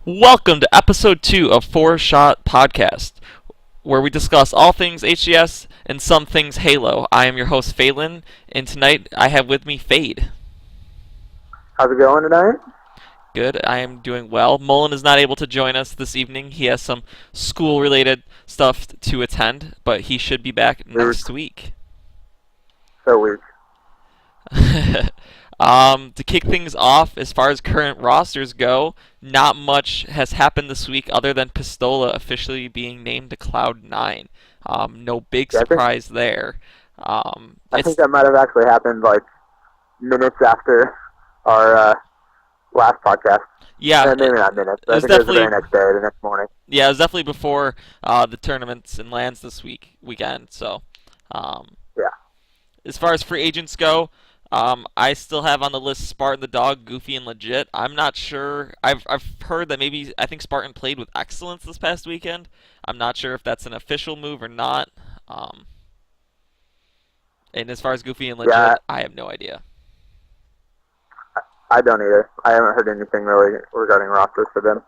Welcome to episode 2 of Four Shot Podcast, where we discuss all things HCS and some things Halo. I am your host, Phelan, and tonight I have with me Fade. How's it going tonight? Good, I am doing well. Mullen is not able to join us this evening. He has some school-related stuff to attend, but he should be back We're next week. so weak. To kick things off, as far as current rosters go, not much has happened this week other than Pistola officially being named to Cloud9. No big Yeah, surprise there. I think It's that might have actually happened like minutes after our last podcast. yeah, Maybe not minutes, it but I was think it was the definitely very next day, the next morning. yeah, it was definitely before the tournaments and lands this weekend. So, um, Yeah. as far as free agents go, I still have on the list Spartan the Dog, Goofy, and Legit. I'm not sure. I've heard that maybe I think Spartan played with excellence this past weekend. I'm not sure if that's an official move or not. Um, and as far as Goofy and Yeah, Legit, I have no idea. I don't either. I haven't heard anything really regarding rosters for them,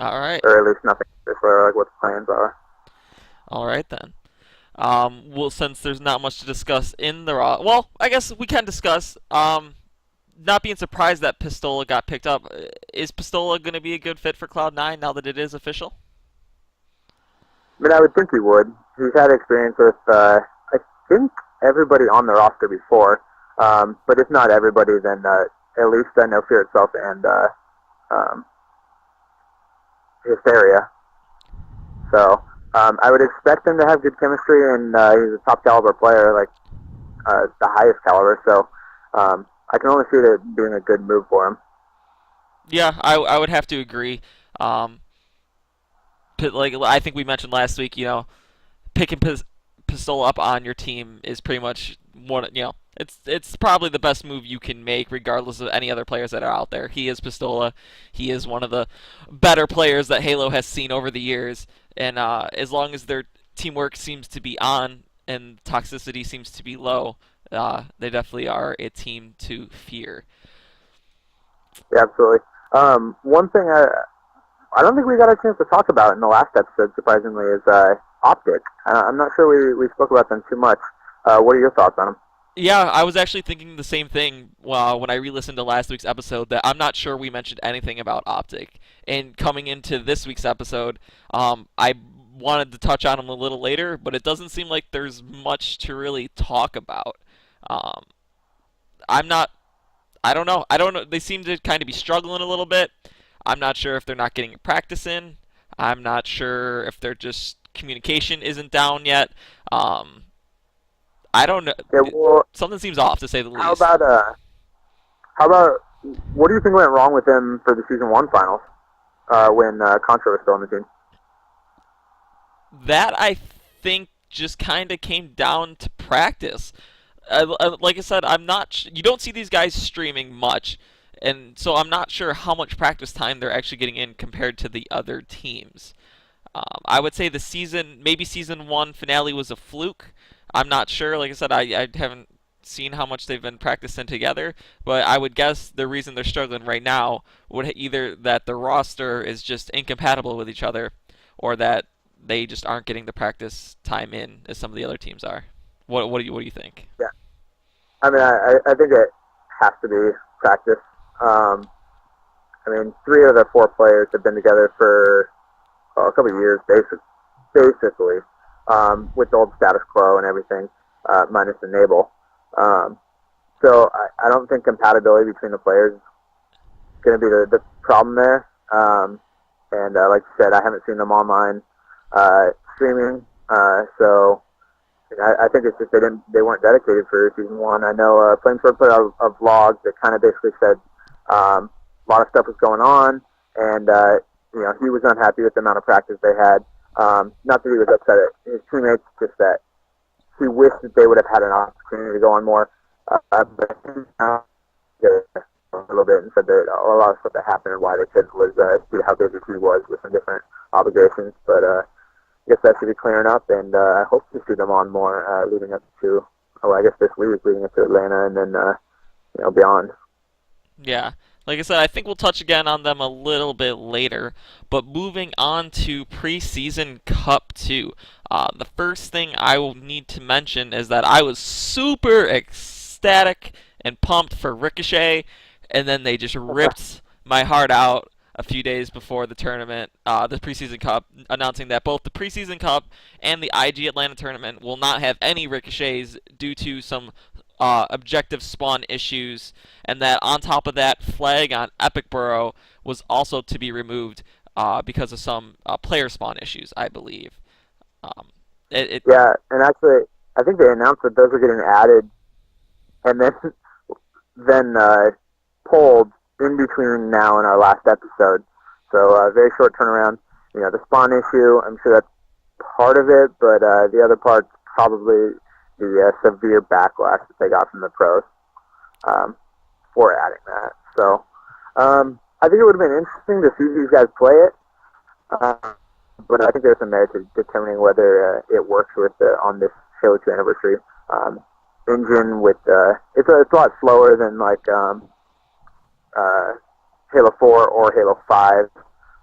All right, or at least nothing for like what the plans are. all right then. Well, since there's not much to discuss in the well, I guess we can discuss. Not being surprised that Pistola got picked up. Is Pistola going to be a good fit for Cloud9 now that it is official? I mean, I would think he would. He's had experience with, I think, everybody on the roster before. But if not everybody, then at least I know Fear Itself and um, Hysteria. So I would expect him to have good chemistry, and he's a top caliber player, like the highest caliber. So I can only see it being a good move for him. Yeah, I would have to agree. Um, like I think we mentioned last week, picking Pistola up on your team is pretty much one. It's probably the best move you can make, regardless of any other players that are out there. He is Pistola. He is one of the better players that Halo has seen over the years, and as long as their teamwork seems to be on and toxicity seems to be low, they definitely are a team to fear. Yeah, absolutely. One thing I don't think we got a chance to talk about in the last episode, surprisingly, is OpTic. I'm not sure we spoke about them too much. What are your thoughts on them? Yeah, I was actually thinking the same thing when I re-listened to last week's episode, that I'm not sure we mentioned anything about OpTic. And coming into this week's episode, I wanted to touch on them a little later, but it doesn't seem like there's much to really talk about. Um, I'm not. I don't know. I don't know. They seem to kind of be struggling a little bit. I'm not sure if they're not getting practice in. I'm not sure if they're just communication isn't down yet. Um, I don't know. Yeah, well, Something seems off, to say the how least. about how about what do you think went wrong with them for the season one finals when Contra was still on the team? That I think just kind of came down to practice. Like I said, I'm not. You don't see these guys streaming much, and so I'm not sure how much practice time they're actually getting in compared to the other teams. I would say the maybe season one finale was a fluke. I'm not sure. Like I said, I haven't seen how much they've been practicing together, but I would guess the reason they're struggling right now would either that the roster is just incompatible with each other, or that they just aren't getting the practice time in as some of the other teams are. What do you think? Yeah, I mean, I think it has to be practice. I mean, three of the four players have been together for a couple of years, basically, with the old status quo and everything, minus Enable. So I don't think compatibility between the players is going to be the problem there. And like you said, I haven't seen them online streaming, so I think it's just they weren't dedicated for season one. I know Flamesword put out a vlog that kind of basically said a lot of stuff was going on, and he was unhappy with the amount of practice they had. Not that he was upset at his teammates, just that he wished that they would have had an opportunity to go on more. But a little bit and said that a lot of stuff that happened and why they couldn't was due to how busy he was with some different obligations. But I guess that should be clearing up, and I hope to see them on more leading up to, I guess this week, leading up to Atlanta, and then beyond. Yeah, Like I said, I think we'll touch again on them a little bit later. But moving on to Preseason Cup 2. The first thing I will need to mention is that I was super ecstatic and pumped for Ricochet, and then they just ripped my heart out a few days before the tournament, the Preseason Cup, announcing that both the Preseason Cup and the IG Atlanta tournament will not have any Ricochets due to some objective spawn issues, and that on top of that, flag on EPICBOROUGH was also to be removed because of some player spawn issues, I believe. Um, Yeah, and actually, I think they announced that those are getting added, and then pulled in between now and our last episode. So very short turnaround. You know, the spawn issue, I'm sure that's part of it, but the other part's probably the severe backlash that they got from the pros for adding that. So I think it would have been interesting to see these guys play it, but I think there's some merit to determining whether it works with on this Halo 2 anniversary engine. With it's a lot slower than like Halo 4 or Halo 5,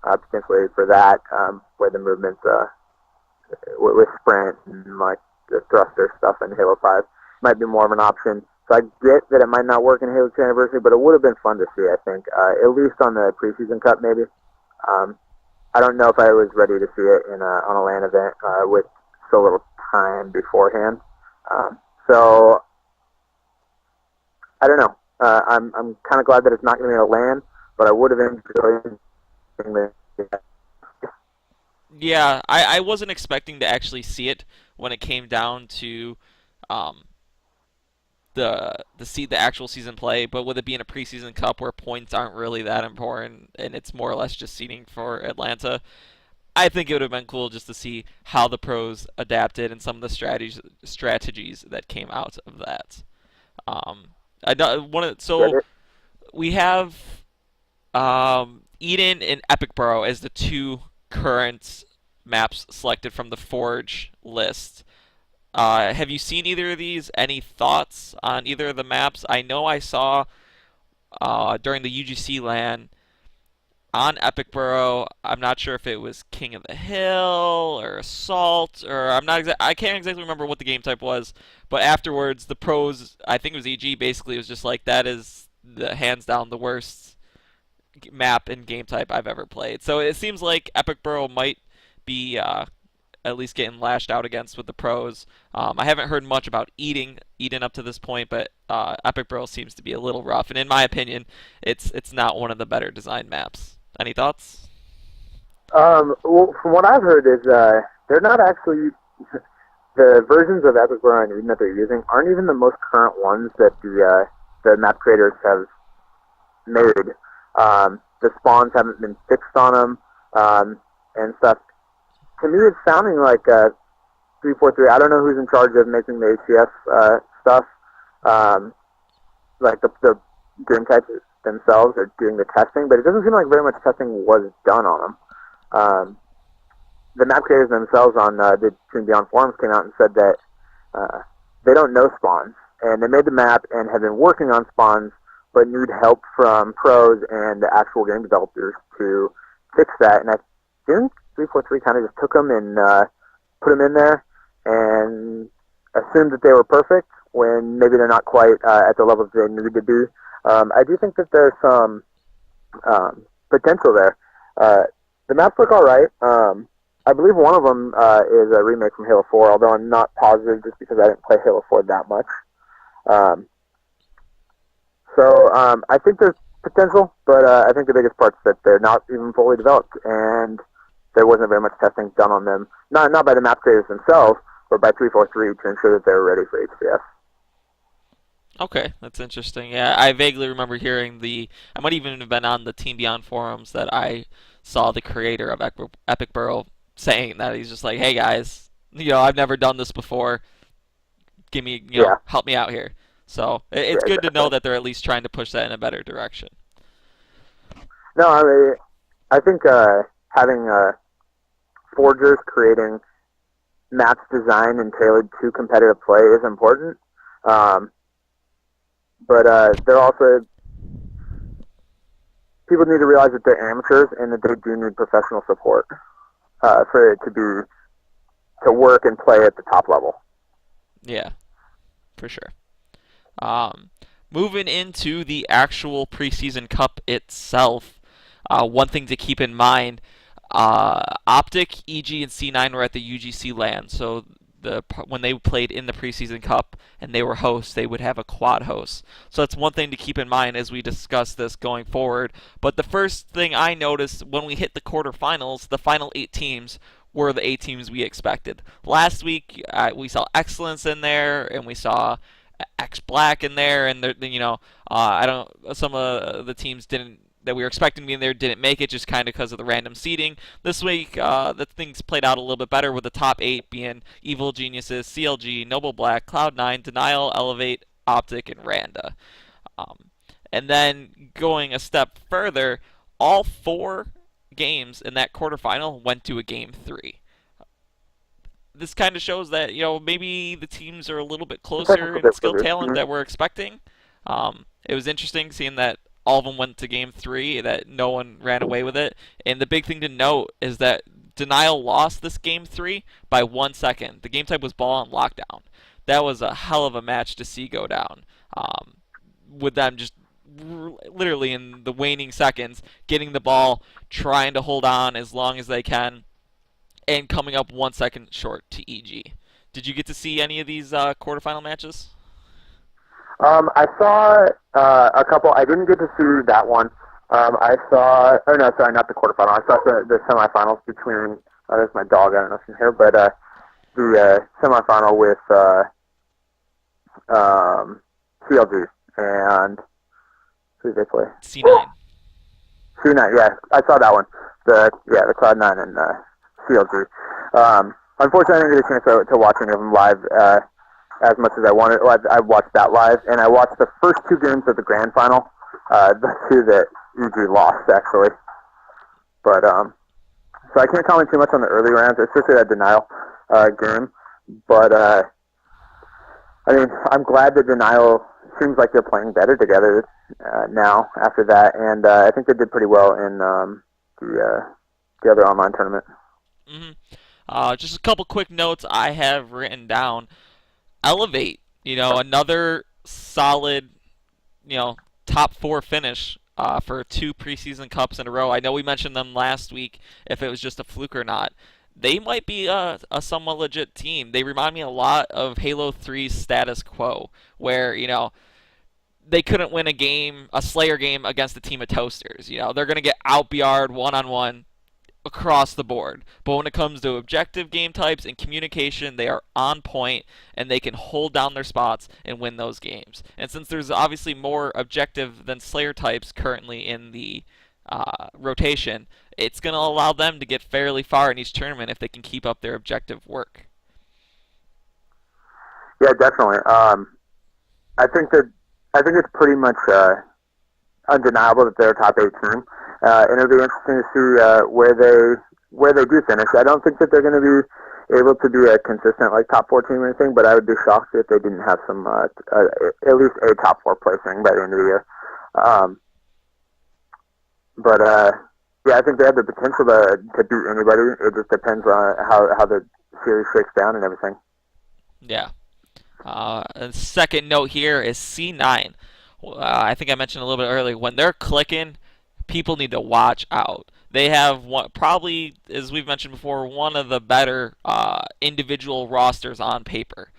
potentially for that, where the movements with sprint and like the thruster stuff in Halo 5 might be more of an option. So I get that it might not work in Halo 2 Anniversary, but it would have been fun to see, I think, at least on the Preseason Cup maybe. I don't know if I was ready to see it on a LAN event with so little time beforehand. So I don't know. I'm kind of glad that it's not going to be a LAN, but I would have enjoyed seeing the. Yeah, I wasn't expecting to actually see it when it came down to the actual season play, but with it being a preseason cup where points aren't really that important and it's more or less just seeding for Atlanta, I think it would have been cool just to see how the pros adapted and some of the strategies that came out of that. I don't, so we have Eden and EPICBOROUGH as the two current maps selected from the Forge list. Have you seen either of these? Any thoughts on either of the maps? I know I saw during the UGC Lan on EPICBOROUGH. I'm not sure if it was King of the Hill or Assault, or I can't exactly remember what the game type was. But afterwards, the pros, I think it was EG, basically was just like, that is the hands down the worst map and game type I've ever played. So it seems like EPICBOROUGH might be at least getting lashed out against with the pros. I haven't heard much about Eden up to this point, but EPICBOROUGh seems to be a little rough, and in my opinion, it's not one of the better designed maps. Any thoughts? Well, from what I've heard is they're not actually the versions of EPICBOROUGH and Eden that they're using aren't even the most current ones that the map creators have made. The spawns haven't been fixed on them and stuff. To me, it's sounding like 343. I don't know who's in charge of making the HCS stuff, like the game types themselves are doing the testing, but it doesn't seem like very much testing was done on them. The map creators themselves on the Team Beyond forums came out and said that they don't know spawns, and they made the map and have been working on spawns, but need help from pros and the actual game developers to fix that. And I think 343 kind of just took them and put them in there and assumed that they were perfect when maybe they're not quite at the level that they need to be. I do think that there's some potential there. The maps look all right. I believe one of them is a remake from Halo 4, although I'm not positive just because I didn't play Halo 4 that much. So I think there's potential, but I think the biggest part's that they're not even fully developed, and there wasn't very much testing done on them, not by the map creators themselves, but by 343 to ensure that they were ready for HCS. Okay, that's interesting. Yeah, I vaguely remember hearing I might even have been on the Team Beyond forums that I saw the creator of EPICBOROUGH saying that he's just like, hey guys, I've never done this before. Give me, help me out here. So it's good to know that they're at least trying to push that in a better direction. No, I mean, I think having forgers creating maps designed and tailored to competitive play is important. But they're also people need to realize that they're amateurs and that they do need professional support for it to work and play at the top level. Yeah, for sure. Moving into the actual preseason cup itself, one thing to keep in mind, OpTic, EG, and C9 were at the UGC Lan. So when they played in the preseason cup and they were hosts, they would have a quad host. So that's one thing to keep in mind as we discuss this going forward. But the first thing I noticed when we hit the quarterfinals, the final 8 teams were the 8 teams we expected. Last week we saw Excellence in there, and we saw X Black in there, and I don't. Some of the teams that we were expecting to be in there didn't make it, just kind of because of the random seeding. This week, the things played out a little bit better, with the top 8 being Evil Geniuses, CLG, Noble Black, Cloud9, Denial, Elevate, OpTic, and Randa. And then going a step further, all 4 games in that quarterfinal went to a game 3. This kind of shows that maybe the teams are a little bit closer in skill talent that we're expecting. It was interesting seeing that all of them went to game 3, that no one ran away with it. And the big thing to note is that Denial lost this game 3 by 1 second. The game type was ball on lockdown. That was a hell of a match to see go down. With them just literally in the waning seconds, getting the ball, trying to hold on as long as they can, and coming up 1 second short to EG. Did you get to see any of these quarterfinal matches? I saw a couple. I didn't get to see that one. I saw, not the quarterfinal. I saw the semifinals between, there's my dog, I don't know if you can hear, but the semifinal with CLG and who did they play? C9. C9, yeah, I saw that one. The Cloud9 and CLG. Unfortunately, I didn't get a chance to watch any of them live as much as I wanted. I watched that live, and I watched the first 2 games of the grand final, the 2 that EG lost, actually. But, so I can't comment too much on the early rounds, especially that Denial game. But, I'm glad that Denial seems like they're playing better together now after that, and I think they did pretty well in the other online tournament. Mm-hmm. Just a couple quick notes I have written down. Elevate, another solid, top 4 finish for 2 preseason cups in a row. I know we mentioned them last week, if it was just a fluke or not. They might be a somewhat legit team. They remind me a lot of Halo 3's status quo, where, they couldn't win a Slayer game against a team of toasters. They're going to get out-BR'd one-on-one across the board. But when it comes to objective game types and communication, they are on point, and they can hold down their spots and win those games. And since there's obviously more objective than Slayer types currently in the rotation, it's going to allow them to get fairly far in each tournament if they can keep up their objective work. Yeah, definitely. I think it's pretty much undeniable that they're a top 8 team. And it'll be interesting to see where they do finish. I don't think that they're going to be able to be a consistent top 4 team or anything, but I would be shocked if they didn't have some at least a top 4 placing by the end of the year. Yeah, I think they have the potential to beat anybody. It just depends on how the series shakes down and everything. Yeah. A second note here is C9. I think I mentioned a little bit earlier, when they're clicking, people need to watch out. They have probably, as we've mentioned before, one of the better individual rosters on paper.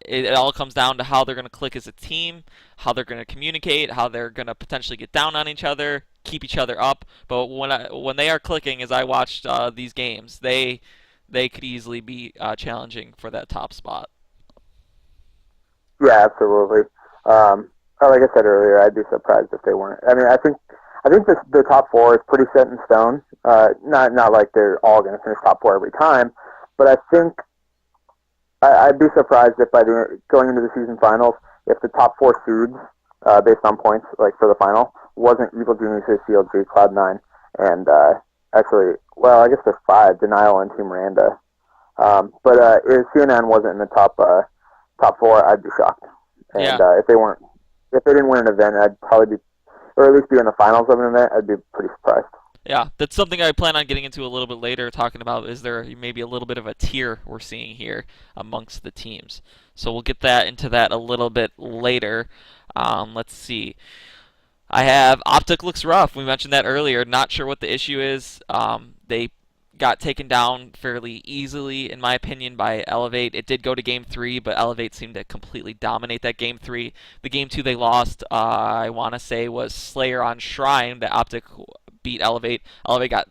It all comes down to how they're going to click as a team, how they're going to communicate, how they're going to potentially get down on each other, keep each other up. But when they are clicking, as I watched these games, they could easily be challenging for that top spot. Yeah, absolutely. Like I said earlier, I'd be surprised if they weren't. I think the top 4 is pretty set in stone. Not like they're all going to finish top 4 every time, but I think I'd be surprised if going into the season finals, if the top 4 seeds based on points for the final wasn't Evil Geniuses, CLG, Cloud9, and actually, well, I guess there's 5, Denial and Team Randa. But if CNN wasn't in the top 4, I'd be shocked. And yeah. If they didn't win an event, I'd probably be or at least be in the finals of an event, I'd be pretty surprised. Yeah, that's something I plan on getting into a little bit later, talking about is there maybe a little bit of a tier we're seeing here amongst the teams. So we'll get that into that a little bit later. Let's see. I have OpTic looks rough. We mentioned that earlier. Not sure what the issue is. They got taken down fairly easily, in my opinion, by Elevate. It did go to Game 3, but Elevate seemed to completely dominate that Game 3. The Game 2 they lost, I want to say, was Slayer on Shrine that OpTic beat Elevate. Elevate got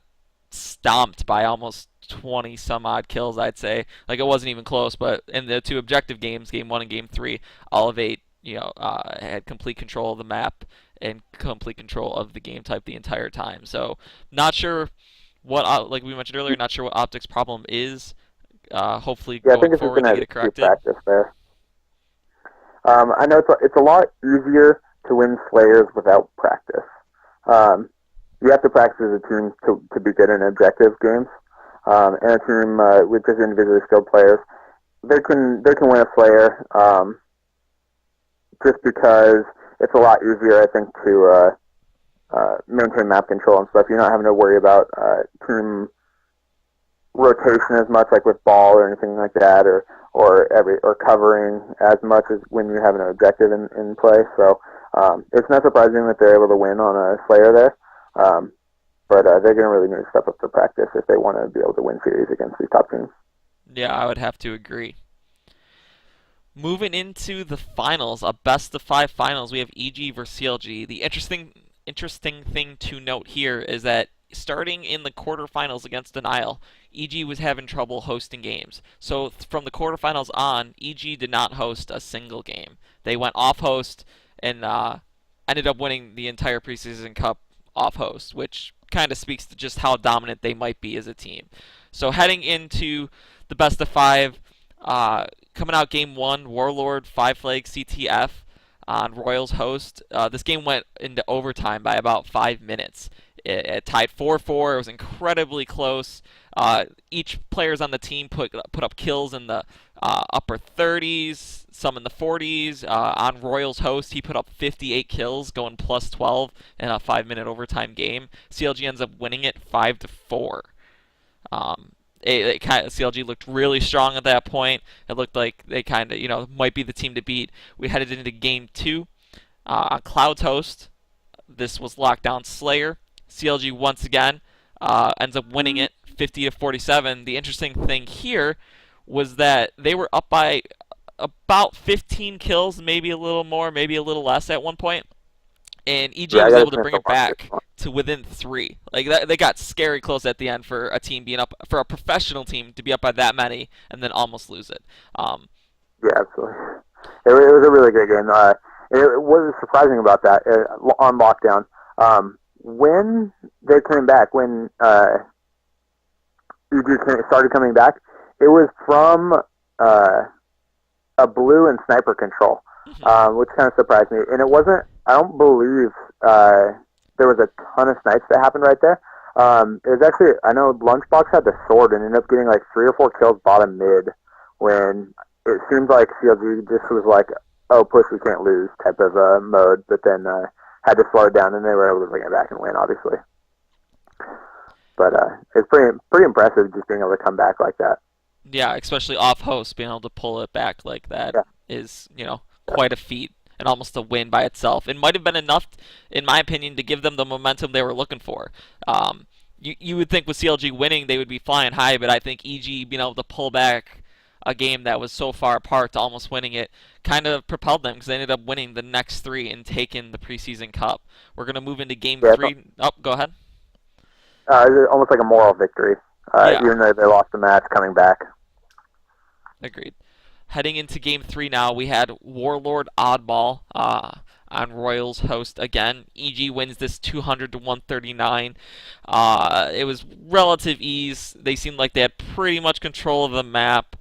stomped by almost 20 some odd kills, I'd say. Like, it wasn't even close, but in the two objective games, Game 1 and Game 3, Elevate had complete control of the map and complete control of the game type the entire time. So, not sure what, like we mentioned earlier, not sure what OpTic's problem is. Hopefully, I think going forward, they get it corrected. Practice there. I know it's a lot easier to win Slayers without practice. You have to practice as a team to be good in objective games, and a team with just individually skilled players, they can win a Slayer just because it's a lot easier, I think, to maintain map control and stuff. You're not having to worry about team rotation as much, like with ball or anything like that, or covering as much as when you have an objective in play. So it's not surprising that they're able to win on a Slayer there. But they're going to really need to step up their practice if they want to be able to win series against these top teams. Yeah, I would have to agree. Moving into the finals, a best-of-5 finals, we have EG versus CLG. The interesting thing to note here is that starting in the quarterfinals against Denial, EG was having trouble hosting games. So from the quarterfinals on, EG did not host a single game. They went off-host and ended up winning the entire Preseason Cup off-host, which kind of speaks to just how dominant they might be as a team. So heading into the best-of-5, coming out Game 1, Warlord, 5 Flag, CTF on Royals host. This game went into overtime by about 5 minutes. It tied 4-4. It was incredibly close. Each players on the team put up kills in the upper 30s, some in the 40s. On Royals host, he put up 58 kills, going plus 12 in a 5-minute overtime game. CLG ends up winning it 5-4. CLG looked really strong at that point. It looked like they kind of, might be the team to beat. We headed into Game 2 on Cloud's host. This was Lockdown Slayer. CLG once again ends up winning it 50-47. The interesting thing here was that they were up by about 15 kills, maybe a little more, maybe a little less at one point. And EG was able to bring it back to within 3. Like they got scary close at the end for a team being up, for a professional team to be up by that many and then almost lose it. Yeah, absolutely. It was a really good game. It was surprising about that on Lockdown. When they came back, when EG started coming back, it was from a blue and sniper control, which kind of surprised me. And it wasn't, I don't believe there was a ton of snipes that happened right there. It was actually, I know Lunchbox had the sword and ended up getting like 3 or 4 kills bottom mid when it seemed like CLG just was like, oh, push, we can't lose type of mode, but then had to slow it down and they were able to bring it back and win, obviously. But it's pretty impressive just being able to come back like that. Yeah, especially off host, being able to pull it back like that is, quite a feat and almost a win by itself. It might have been enough, in my opinion, to give them the momentum they were looking for. You would think with CLG winning, they would be flying high, but I think EG being able to pull back a game that was so far apart to almost winning it kind of propelled them because they ended up winning the next 3 and taking the Preseason Cup. We're going to move into Game 3. Oh, go ahead. It's almost like a moral victory, even though they lost the match coming back. Agreed. Heading into Game 3 now, we had Warlord Oddball on Royals host again. EG wins this 200-139. It was relative ease. They seemed like they had pretty much control of the map.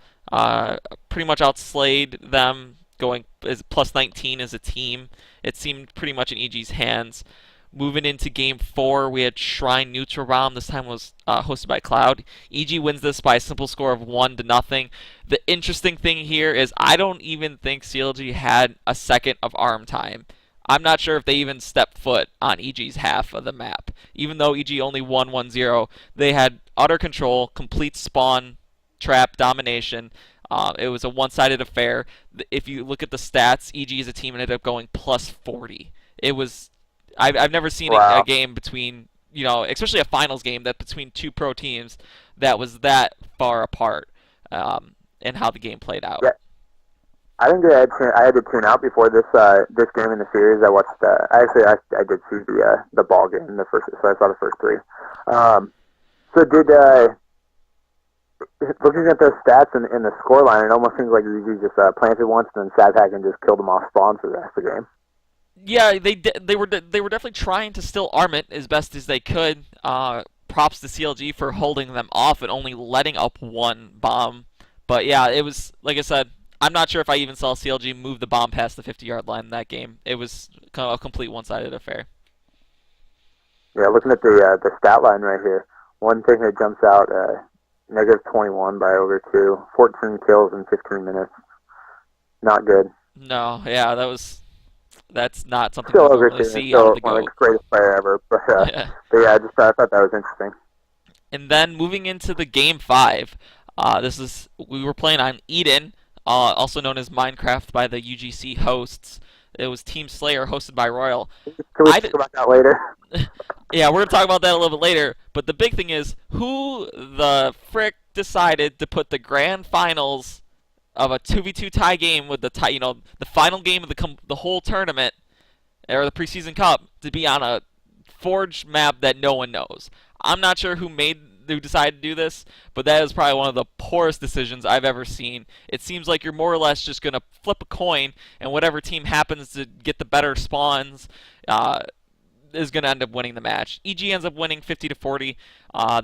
Pretty much outslayed them, going as plus 19 as a team. It seemed pretty much in EG's hands. Moving into Game 4, we had Shrine Neutral Round. This time was hosted by Cloud. EG wins this by a simple score of 1-0. The interesting thing here is I don't even think CLG had a second of arm time. I'm not sure if they even stepped foot on EG's half of the map. Even though EG only won 1-0, they had utter control, complete spawn trap domination. It was a one-sided affair. If you look at the stats, EG as a team ended up going plus 40. It was I've never seen a Wow. game between, especially a finals game that between two pro teams that was that far apart, and how the game played out. Yeah, I think I had to tune out before this game in the series. I watched. I did see the ball game in the first, so I saw the first three. So did looking at those stats and the scoreline, it almost seems like you just planted once and then sat back and just killed them off spawn for the rest of the game. Yeah, they were definitely trying to still arm it as best as they could. Props to CLG for holding them off and only letting up one bomb. But yeah, it was like I said. I'm not sure if I even saw CLG move the bomb past the 50-yard line in that game. It was kind of a complete one-sided affair. Yeah, looking at the stat line right here, one thing that jumps out: negative 21 by over 2, 14 kills in 15 minutes. Not good. No, yeah, that's not something Still you over normally 2, see out of still the one of GOAT. the greatest player ever. Yeah. But yeah, I thought that was interesting. And then moving into the game 5, we were playing on Eden, also known as Minecraft by the UGC hosts. It was Team Slayer hosted by Royal. Can we talk about that later? Yeah, we're gonna talk about that a little bit later. But the big thing is, who the frick decided to put the grand finals of a 2v2 tie game with the final game of the whole tournament or the preseason cup to be on a forged map that no one knows? I'm not sure who decided to do this, but that is probably one of the poorest decisions I've ever seen. It seems like you're more or less just gonna flip a coin, and whatever team happens to get the better spawns is going to end up winning the match. EG ends up winning 50-40.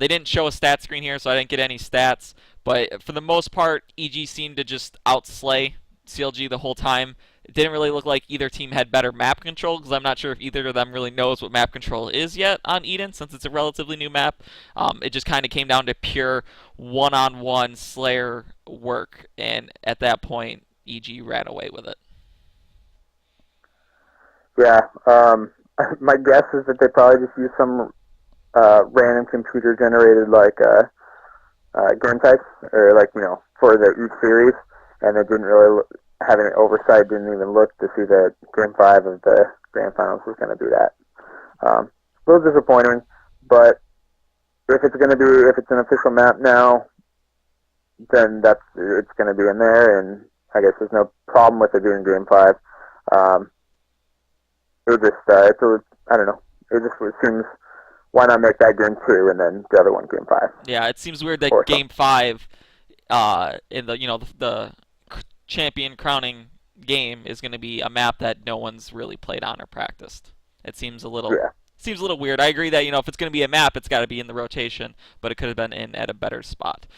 They didn't show a stat screen here, so I didn't get any stats. But for the most part, EG seemed to just outslay CLG the whole time. It didn't really look like either team had better map control, because I'm not sure if either of them really knows what map control is yet on Eden, since it's a relatively new map. It just kind of came down to pure one-on-one Slayer work, and at that point, EG ran away with it. Yeah. My guess is that they probably just used some random computer generated game types or for each series, and they didn't really have any oversight. Didn't even look to see that game 5 of the grand finals was going to do that. A little disappointing, but if it's an official map now, then it's going to be in there, and I guess there's no problem with it being game 5. I don't know. It seems, why not make that game 2 and then the other one game 5? Yeah, it seems weird that game 5, in the champion crowning game, is going to be a map that no one's really played on or practiced. It seems a little weird. I agree that if it's going to be a map, it's got to be in the rotation, but it could have been in at a better spot.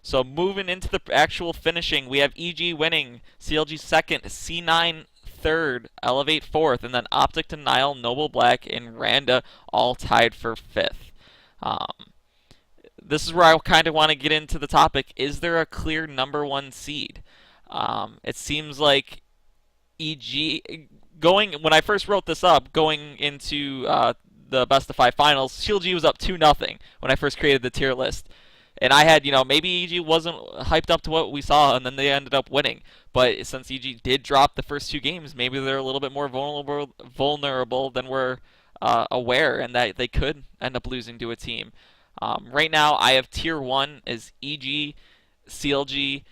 So moving into the actual finishing, we have EG winning, CLG second, C9 third, Elevate fourth, and then OpTic, Denial, Noble Black, and Randa all tied for fifth. This is where I kind of want to get into the topic. Is there a clear number 1 seed? It seems like EG, when I first wrote this up, going into the best of 5 finals, CLG was up 2-0 when I first created the tier list. And I had, maybe EG wasn't hyped up to what we saw, and then they ended up winning. But since EG did drop the first 2 games, maybe they're a little bit more vulnerable than we're aware, and that they could end up losing to a team. Right now, I have tier 1 as EG, CLG,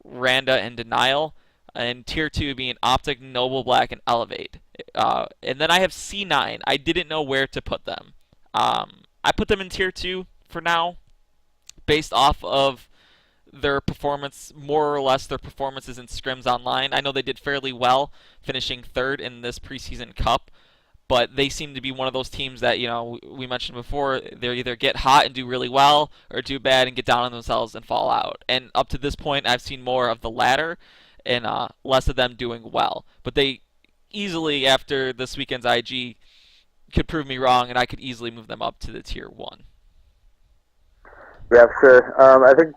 Randa, and Denial, and tier 2 being OpTic, Noble Black, and Elevate. And then I have C9. I didn't know where to put them. I put them in tier 2 for now, based off of their performance, more or less their performances in Scrims Online. I know they did fairly well, finishing third in this preseason cup, but they seem to be one of those teams that, we mentioned before, they either get hot and do really well, or do bad and get down on themselves and fall out. And up to this point, I've seen more of the latter and less of them doing well. But they easily, after this weekend's IG, could prove me wrong, and I could easily move them up to the tier 1. Yeah, sure. I think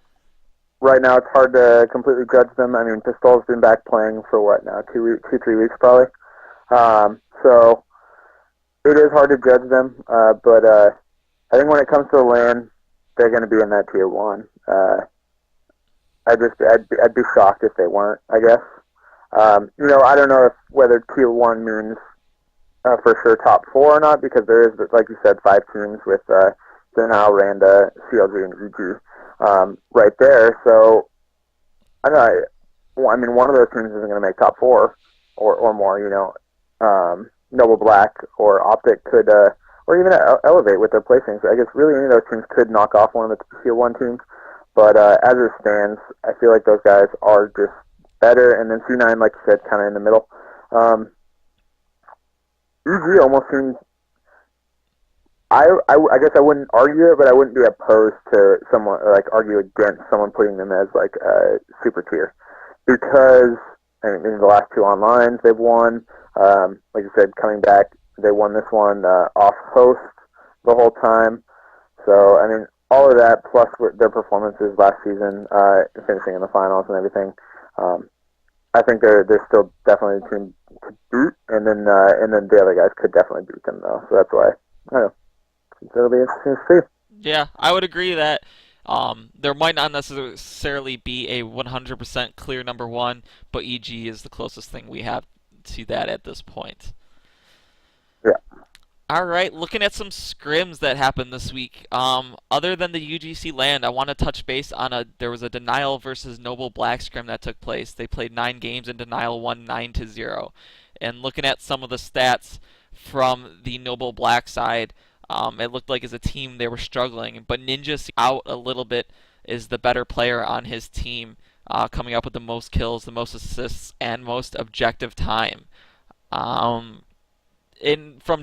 right now it's hard to completely judge them. I mean, Pistol's been back playing for what now? 2, 3 weeks probably. So it is hard to judge them, but I think when it comes to the LAN, they're going to be in that tier 1. I'd be shocked if they weren't, I guess. I don't know whether tier 1 means for sure top 4 or not, because there is, like you said, 5 teams with Denial, Randa, CLG, and EG right there. So I don't know. I mean, one of those teams isn't going to make top 4 or more. Noble Black or OpTic could, or even Elevate with their placings. I guess really any of those teams could knock off one of the tier 1 teams. But as it stands, I feel like those guys are just better. And then C9, like you said, kind of in the middle. EG almost seems. I guess I wouldn't argue it, but I wouldn't be opposed to someone, like, argue against someone putting them as, like, a super tier. Because, I mean, in the last 2 onlines they've won. Like you said, coming back, they won this one off host the whole time. So, I mean, all of that, plus their performances last season, finishing in the finals and everything, I think they're still definitely a team to beat, and then the other guys could definitely beat them, though. So that's why, I don't know. It'll be interesting to see. Yeah, I would agree that there might not necessarily be a 100% clear number 1, but EG is the closest thing we have to that at this point. Yeah. All right, looking at some scrims that happened this week. Other than the UGC Lan, I want to touch base on there was a Denial versus Noble Black scrim that took place. They played 9 games and Denial won 9-0. And looking at some of the stats from the Noble Black side, it looked like as a team they were struggling, but Ninja out a little bit is the better player on his team, coming up with the most kills, the most assists, and most objective time. From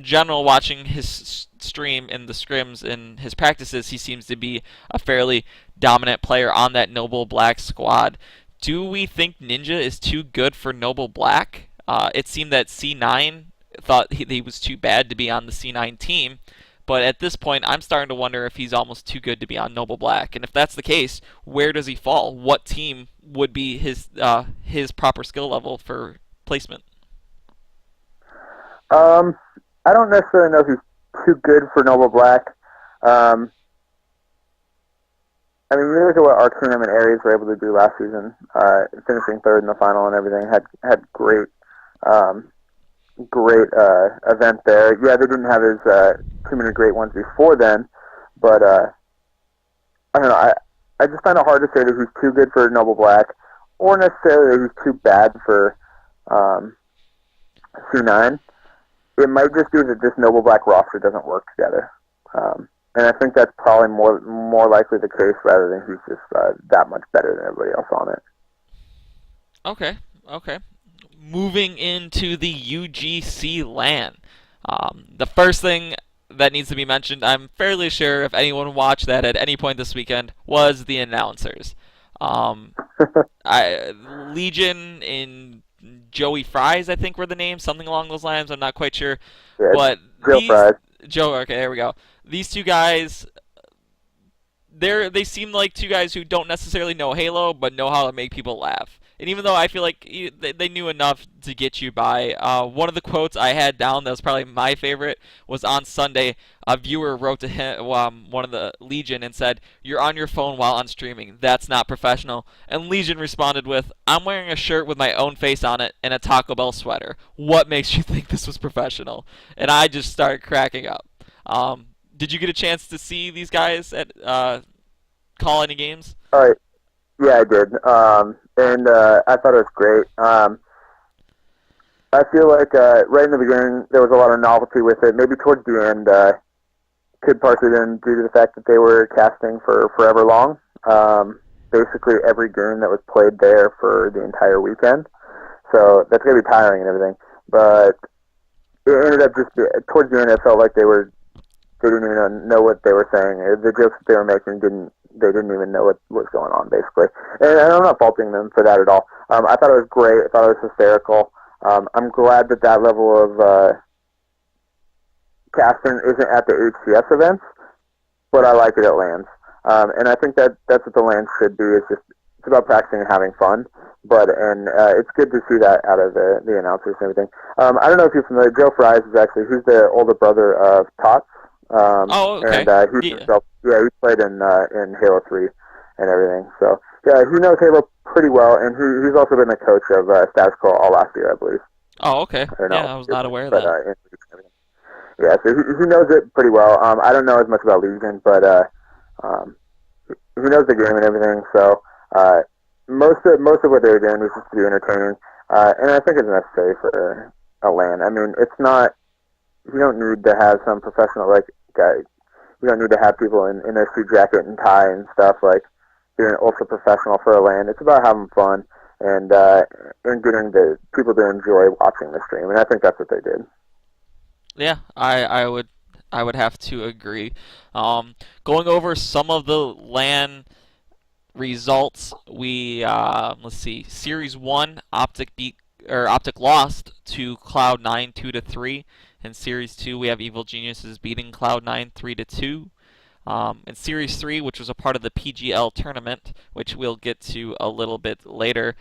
general watching his stream in the scrims in his practices, he seems to be a fairly dominant player on that Noble Black squad. Do we think Ninja is too good for Noble Black? It seemed that C9 thought he was too bad to be on the C9 team. But at this point, I'm starting to wonder if he's almost too good to be on Noble Black. And if that's the case, where does he fall? What team would be his proper skill level for placement? I don't necessarily know if he's too good for Noble Black. I mean, you look at what our tournament Aries were able to do last season, finishing 3rd in the final and everything, had great event there. Yeah, they didn't have too many great ones before then, but I don't know. I just find it hard to say that he's too good for Noble Black, or necessarily that he's too bad for C9. It might just be that this Noble Black roster doesn't work together, and I think that's probably more likely the case rather than he's just that much better than everybody else on it. Okay. Moving into the UGC Lan. The first thing that needs to be mentioned, I'm fairly sure if anyone watched that at any point this weekend, was the announcers. Legion and Joey Fries, I think, were the names, something along those lines. I'm not quite sure. Yeah, but Joe, okay, there we go. These two guys, they seem like two guys who don't necessarily know Halo, but know how to make people laugh. And even though I feel like they knew enough to get you by, one of the quotes I had down that was probably my favorite was on Sunday. A viewer wrote to him, one of the Legion, and said, "You're on your phone while I'm streaming. That's not professional." And Legion responded with, "I'm wearing a shirt with my own face on it and a Taco Bell sweater. What makes you think this was professional?" And I just started cracking up. Did you get a chance to see these guys at call any games? All right. Yeah, I did. And I thought it was great. I feel like right in the beginning there was a lot of novelty with it. Maybe towards the end, could partially been due to the fact that they were casting for forever long. Basically every game that was played there for the entire weekend. So that's going to be tiring and everything. But it ended up just towards the end it felt like they didn't even know what they were saying. The jokes that they were making they didn't even know what was going on, basically. And I'm not faulting them for that at all. I thought it was great. I thought it was hysterical. I'm glad that level of casting isn't at the HCS events, but I like it at LANs. And I think that's what the LANs should be, is just it's about practicing and having fun. But it's good to see that out of the announcers and everything. I don't know if you're familiar. Joe Fries is actually he's the older brother of Tots. Oh, okay. And he Yeah. himself, yeah, he played in Halo 3 and everything. So yeah, he knows Halo pretty well, and he's also been the coach of Status Quo all last year, I believe. Oh, okay. Or Yeah, no, I was not aware of but that. yeah, so he knows it pretty well. I don't know as much about Legion, but um, he knows the game and everything. So most of what they're doing is just to be entertaining, and I think it's necessary for a LAN. I mean, it's not. You don't need to have some professional guy. You don't need to have people in their suit jacket and tie and stuff like doing ultra professional for a LAN. It's about having fun and getting the people to enjoy watching the stream, and I think that's what they did. Yeah, I would have to agree. Going over some of the LAN results, we let's see. Series 1, OpTic lost to Cloud9 2-3. In Series 2, we have Evil Geniuses beating Cloud9 3-2. In Series 3, which was a part of the Pgl Tournament, which we'll get to a little bit later,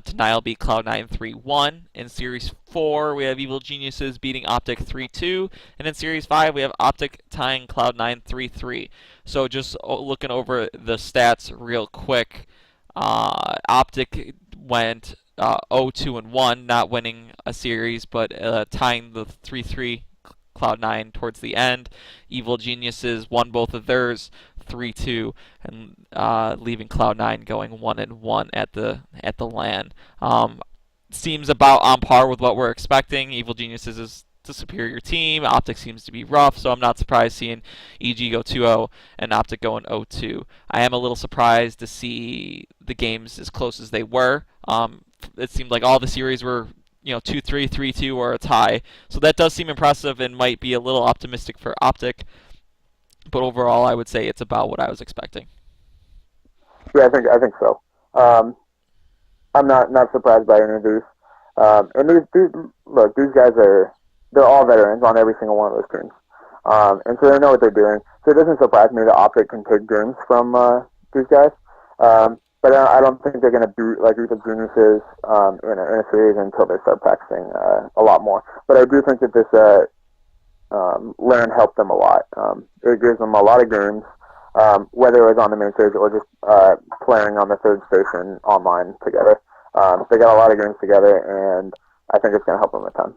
Denial beat Cloud9 3-1. In Series 4, we have Evil Geniuses beating OpTic 3-2. And in Series 5, we have OpTic tying Cloud9 3-3. So just looking over the stats real quick, OpTic went 0-2-1, not winning a series, but tying the 3-3 Cloud9 towards the end. Evil Geniuses won both of theirs 3-2, and leaving Cloud9 going 1-1 at the LAN. Seems about on par with what we're expecting. Evil Geniuses is the superior team. OpTic seems to be rough, so I'm not surprised seeing EG go 2-0 and OpTic going 0-2. I am a little surprised to see the games as close as they were. It seemed like all the series were 2-3, 3-2, or a tie. So that does seem impressive and might be a little optimistic for OpTic. But overall, I would say it's about what I was expecting. Yeah, I think so. I'm not surprised by any of these. And these guys they're all veterans on every single one of those teams. And so they know what they're doing. So it doesn't surprise me that OpTic can take games from these guys. But I don't think they're going to beat like Evil Geniuses in a series until they start practicing a lot more. But I do think that this LAN helped them a lot. It gives them a lot of games, whether it was on the main stage or just playing on the third station online together. They got a lot of games together, and I think it's going to help them a ton.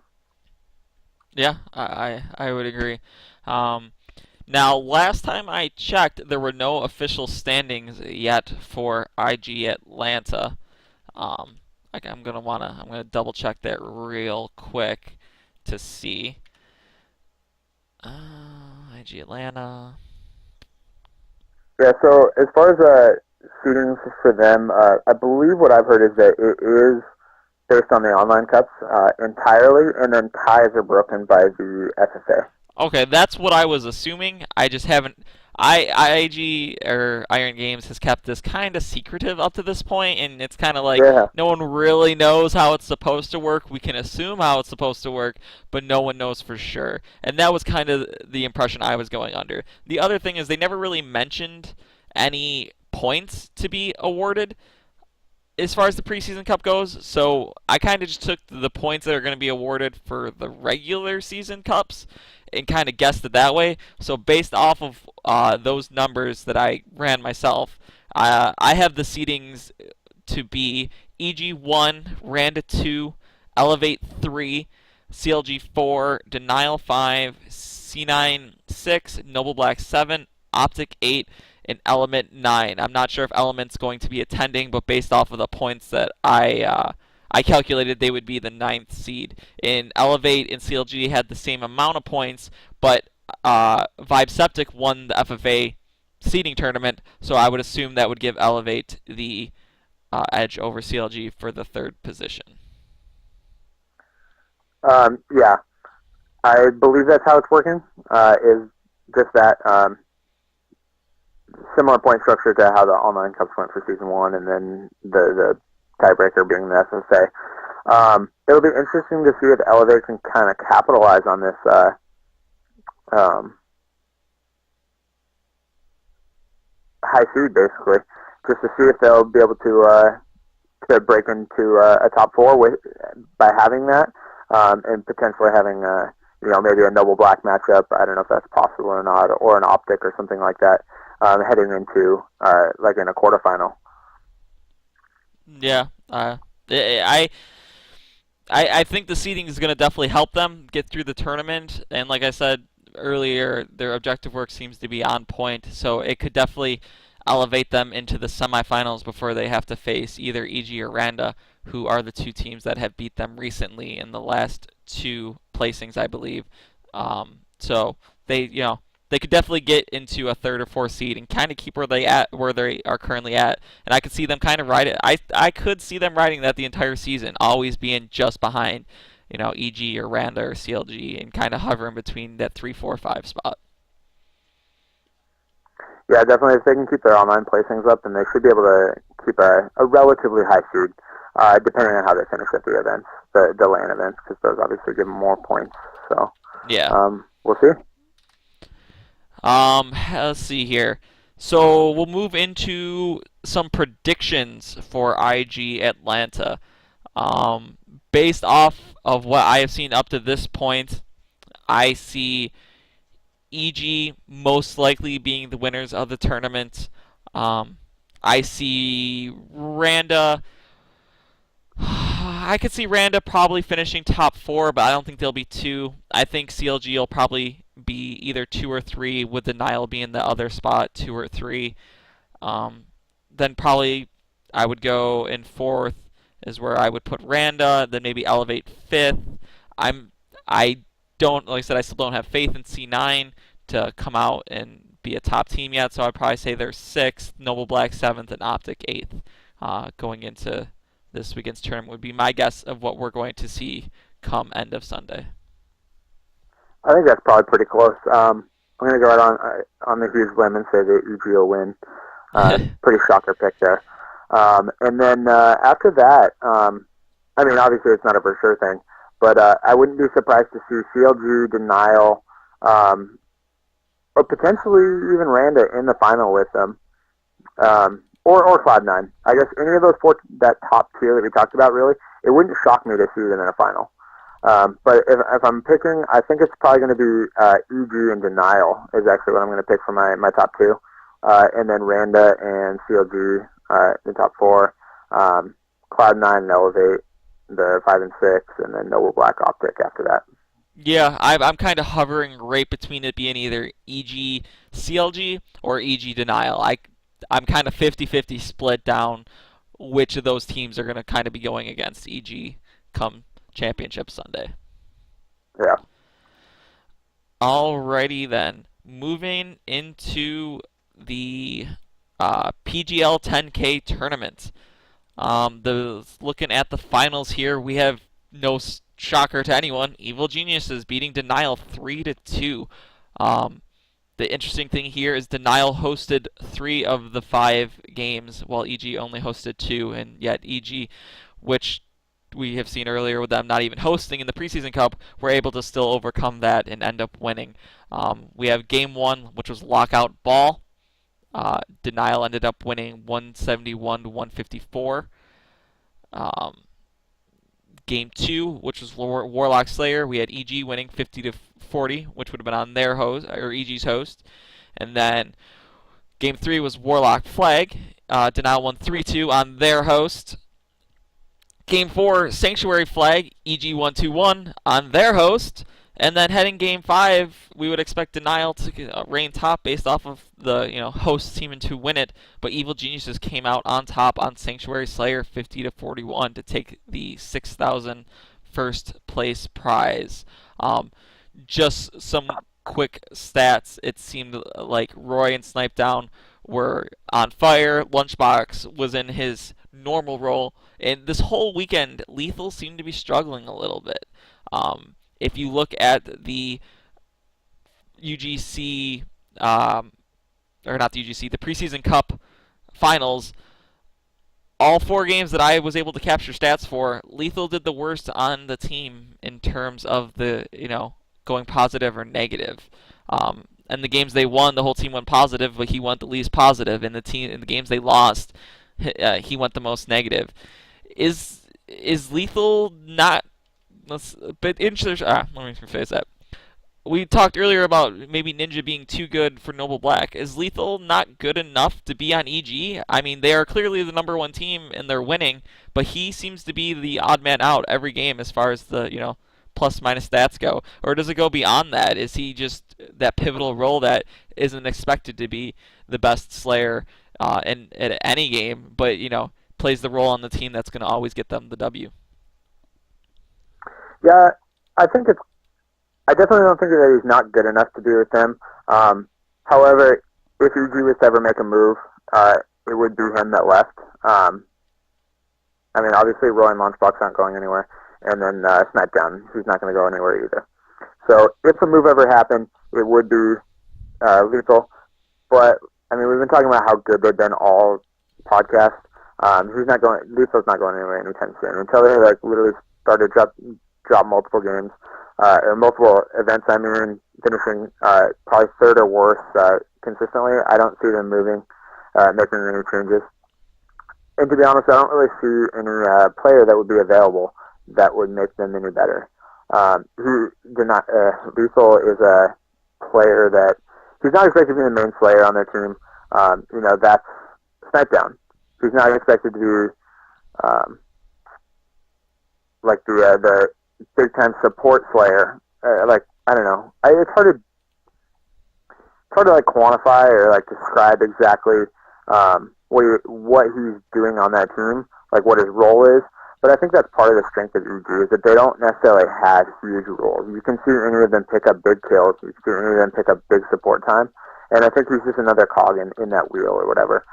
Yeah, I would agree. Now, last time I checked, there were no official standings yet for IG Atlanta. I'm gonna double check that real quick to see. IG Atlanta. Yeah. So as far as seedings for them, I believe what I've heard is that it is based on the online cups entirely, and then ties are broken by the SSA. Okay, that's what I was assuming. I just haven't. IG or Iron Games has kept this kind of secretive up to this point, and it's kind of like no one really knows how it's supposed to work. We can assume how it's supposed to work, but no one knows for sure. And that was kind of the impression I was going under. The other thing is they never really mentioned any points to be awarded as far as the preseason cup goes, so I kind of just took the points that are going to be awarded for the regular season cups and kind of guessed it that way. So based off of those numbers that I ran myself, I have the seedings to be EG 1, Randa 2, Elevate 3, CLG 4, Denial 5, C9 6, Noble Black 7, OpTic 8, and Element 9. I'm not sure if Element's going to be attending, but based off of the points that I calculated, they would be the 9th seed. In Elevate and CLG had the same amount of points, but Vibe Septic won the FFA seeding tournament, so I would assume that would give Elevate the edge over CLG for the 3rd position. Yeah, I believe that's how it's working. Is just that similar point structure to how the online cups went for season 1, and then the tiebreaker being the SSA. It'll be interesting to see if Elevate can kind of capitalize on this high seed, basically. just to see if they'll be able to break into a top four by having that, and potentially having maybe a noble black matchup. I don't know if that's possible or not, or an OpTic or something like that, heading into like in a quarterfinal. Yeah, I think the seeding is going to definitely help them get through the tournament, and like I said earlier, their objective work seems to be on point, so it could definitely elevate them into the semifinals before they have to face either EG or Randa, who are the two teams that have beat them recently in the last two placings, I believe. So they could definitely get into a third or fourth seed and kind of keep where they are currently at. And I could see them kind of ride it. I could see them riding that the entire season, always being just behind, EG or Randa or CLG, and kind of hovering between that 3, 4, 5 spot. Yeah, definitely. If they can keep their online placings up, then they should be able to keep a relatively high seed, depending on how they finish at the events, the LAN events, because those obviously give them more points. So yeah, we'll see. Let's see here. So we'll move into some predictions for IG Atlanta. Based off of what I have seen up to this point, I see EG most likely being the winners of the tournament. I see Randa. I could see Randa probably finishing top 4, but I don't think they'll be 2. I think CLG will probably be either 2 or 3, with Denial being the other spot, 2 or 3. Then probably I would go in 4th is where I would put Randa, then maybe elevate 5th. I don't, like I said, I still don't have faith in C9 to come out and be a top team yet, so I'd probably say they're 6th, Noble Black 7th, and OpTic 8th going into this weekend's tournament would be my guess of what we're going to see come end of Sunday. I think that's probably pretty close. I'm going to go out on the huge limb and say that EG will win. Pretty shocker pick there. And then after that, I mean, obviously it's not a for sure thing, but I wouldn't be surprised to see CLG, Denial, or potentially even Randa in the final with them. Or Cloud9. I guess any of those four, that top tier that we talked about, really, it wouldn't shock me to see them in a final. But if I'm picking, I think it's probably going to be EG and Denial is actually what I'm going to pick for my top 2. And then Randa and CLG in the top 4. Cloud9 and Elevate, the 5 and 6, and then Noble Black OpTic after that. Yeah, I'm kind of hovering right between it being either EG CLG or EG Denial. I'm kind of 50-50 split down which of those teams are going to kind of be going against EG come Championship Sunday. Yeah. Alrighty then. Moving into the Pgl 10K tournament. Looking at the finals here, we have no shocker to anyone. Evil Geniuses beating Denial 3-2. The interesting thing here is Denial hosted 3 of the 5 games, while EG only hosted 2, and yet EG, which we have seen earlier with them not even hosting in the Preseason Cup, were able to still overcome that and end up winning. We have Game 1, which was Lockout Ball. Denial ended up winning 171-154. Game 2, which was Warlock Slayer, we had EG winning 50-40, which would have been on their host, or EG's host. And then Game 3 was Warlock Flag. Denial won 3-2 on their host. Game 4, Sanctuary Flag. EG won 2-1 on their host. And then heading Game 5, we would expect Denial to reign top based off of the host team to win it. But Evil Geniuses came out on top on Sanctuary Slayer 50-41 to take the 6,000 first place prize. Just some quick stats. It seemed like Roy and Snipe Down were on fire. Lunchbox was in his normal role. And this whole weekend, Lethal seemed to be struggling a little bit. If you look at the UGC, or not the UGC, the Preseason Cup finals, all 4 games that I was able to capture stats for, Lethal did the worst on the team in terms of the, going positive or negative. And the games they won, the whole team went positive, but he went the least positive. In the games they lost, he went the most negative. Is Lethal not? But interesting. Let me rephrase that. We talked earlier about maybe Ninja being too good for Noble Black. Is Lethal not good enough to be on EG? I mean, they are clearly the #1 team and they're winning, but he seems to be the odd man out every game as far as the plus minus stats go. Or does it go beyond that? Is he just that pivotal role that isn't expected to be the best Slayer in at any game, but plays the role on the team that's going to always get them the W? Yeah, I definitely don't think that he's not good enough to be with them. However, if EG was to ever make a move, it would be him that left. I mean, obviously, Roy and Launchbox aren't going anywhere, and then SmackDown, he's not going to go anywhere either. So if a move ever happened, it would be Lethal. But I mean, we've been talking about how good they've been all podcast. Lethal's not going anywhere anytime soon until they literally start to drop multiple games. Or multiple events, finishing probably third or worse consistently. I don't see them moving, making any changes. And to be honest, I don't really see any player that would be available that would make them any better. Lethal is a player that he's not expected to be the main player on their team. That's SmackDown. He's not expected to be the big time support Slayer. I don't know. It's hard to quantify or describe exactly what he's doing on that team, what his role is. But I think that's part of the strength of EG is that they don't necessarily have huge roles. You can see any of them pick up big kills. You can see any of them pick up big support time. And I think he's just another cog in that wheel or whatever.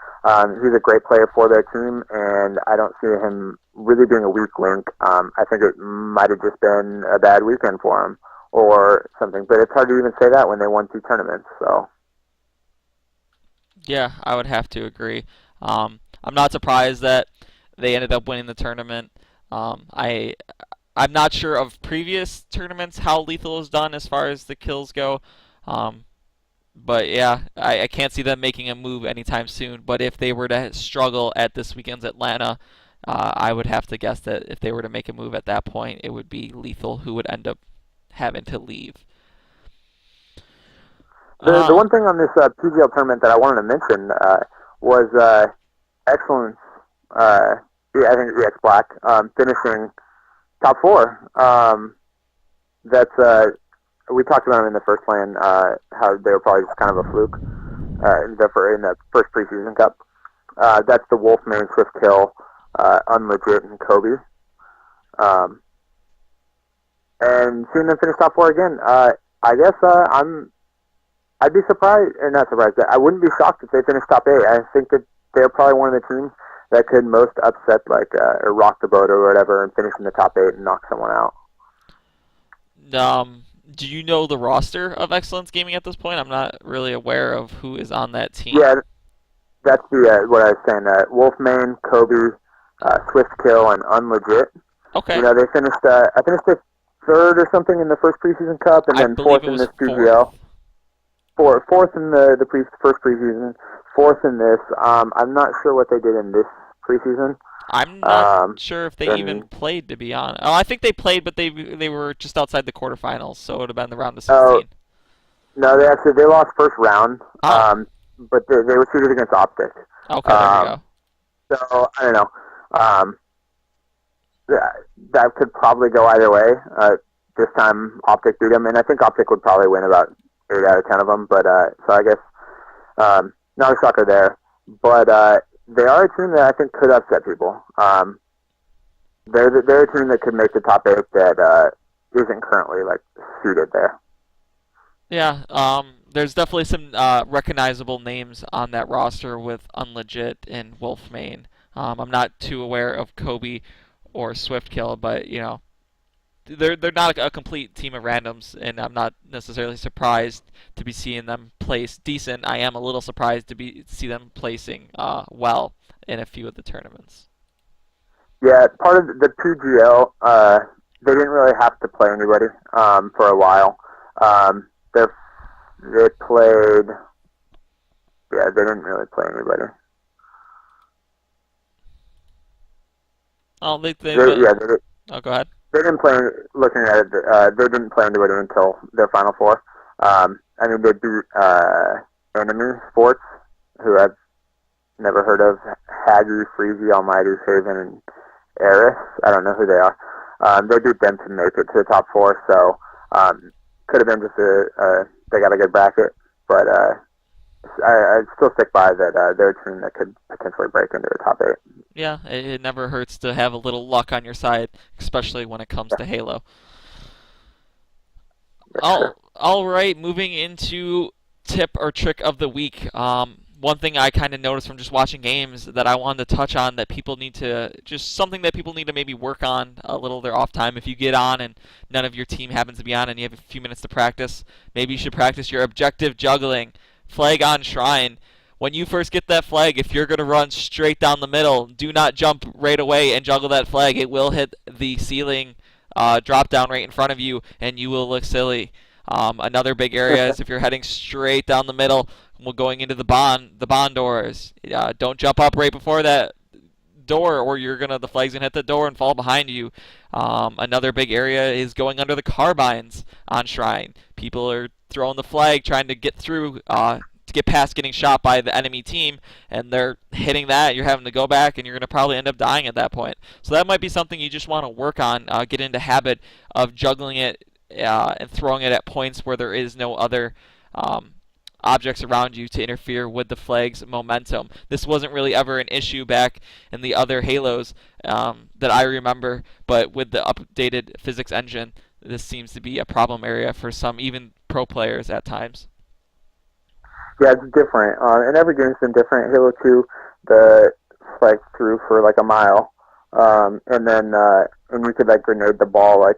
He's a great player for their team, and I don't see him really being a weak link. I think it might have just been a bad weekend for him or something. But it's hard to even say that when they won 2 tournaments. So yeah, I would have to agree. I'm not surprised that they ended up winning the tournament. I'm not sure of previous tournaments how Lethal has done as far as the kills go. But yeah, I can't see them making a move anytime soon. But if they were to struggle at this weekend's Atlanta, I would have to guess that if they were to make a move at that point, it would be Lethal who would end up having to leave. The one thing on this Pgl Tournament that I wanted to mention was Excellence, I think EX Black, finishing top 4. We talked about him in the first plan, how they were probably just kind of a fluke in the first Preseason Cup. That's the Wolfman, Swift Kill, Unlegit, and Kobe. And seeing them finish top 4 again, I guess I'd be surprised, or not surprised, I wouldn't be shocked if they finished top 8. I think that they're probably one of the teams that could most upset, or rock the boat or whatever, and finish in the top 8 and knock someone out. Do you know the roster of Excellence Gaming at this point? I'm not really aware of who is on that team. Yeah, that's what I was saying. Wolfman, Kobe, Swift Kill, and Unlegit. Okay. They finished. I finished 3rd or something in the first Preseason Cup, and then 4th in this PGL. Fourth in the first preseason, 4th in this. I'm not sure what they did in this preseason. I'm not sure if they even played, to be honest. Oh, I think they played, but they were just outside the quarterfinals, so it would have been the round of 16. No, they lost first round, but they were seeded against OpTic. Okay, there you go. So, I don't know. That could probably go either way. This time, OpTic beat them, and I think OpTic would probably win about 8 out of 10 of them, but so I guess not a shocker there. But they are a team that I think could upset people. They're a team that could make the top 8 that isn't currently seated there. Yeah, there's definitely some recognizable names on that roster with Unlegit and Wolfmane. I'm not too aware of Kobe or Swiftkill, but they're not a complete team of randoms, and I'm not necessarily surprised to be seeing them place decent. I am a little surprised to see them placing well in a few of the tournaments. Yeah, part of the PGL, they didn't really have to play anybody for a while. Their They played. Yeah, they didn't really play anybody. Oh, they Yeah, oh, go ahead. they didn't play. Looking at it, they didn't play anybody until their final four. I mean, they beat enemy sports, who I've never heard of. Haggy, Freezy, Almighty, Haven, and Eris. I don't know who they are. They beat them to make it to the top four, so could have been just they got a good bracket, but I'd still stick by that they're a team that could potentially break into the top eight. Yeah, it never hurts to have a little luck on your side, especially when it comes to Halo. All right, moving into tip or trick of the week. One thing I kind of noticed from just watching games that I wanted to touch on that people need to, just something that people need to maybe work on a little their off time. If you get on and none of your team happens to be on and you have a few minutes to practice, maybe you should practice your objective juggling. Flag on shrine. When you first get that flag, if you're going to run straight down the middle, do not jump right away and juggle that flag. It will hit the ceiling drop down right in front of you, and you will look silly. Another big area is if you're heading straight down the middle, going into the bond doors. Don't jump up right before that door, or the flag's gonna hit the door and fall behind you. Another big area is going under the carbines on Shrine. People are throwing the flag, trying to get through, to get past getting shot by the enemy team, and they're hitting that. You're having to go back, and you're gonna probably end up dying at that point. So that might be something you just want to work on. Get into habit of juggling it and throwing it at points where there is no other objects around you to interfere with the flag's momentum. This wasn't really ever an issue back in the other Halos that I remember, but with the updated physics engine, this seems to be a problem area for some, even pro players at times. Yeah, it's different. And every game's been different. Halo 2, the flag threw for like a mile. And then and you could like grenade the ball like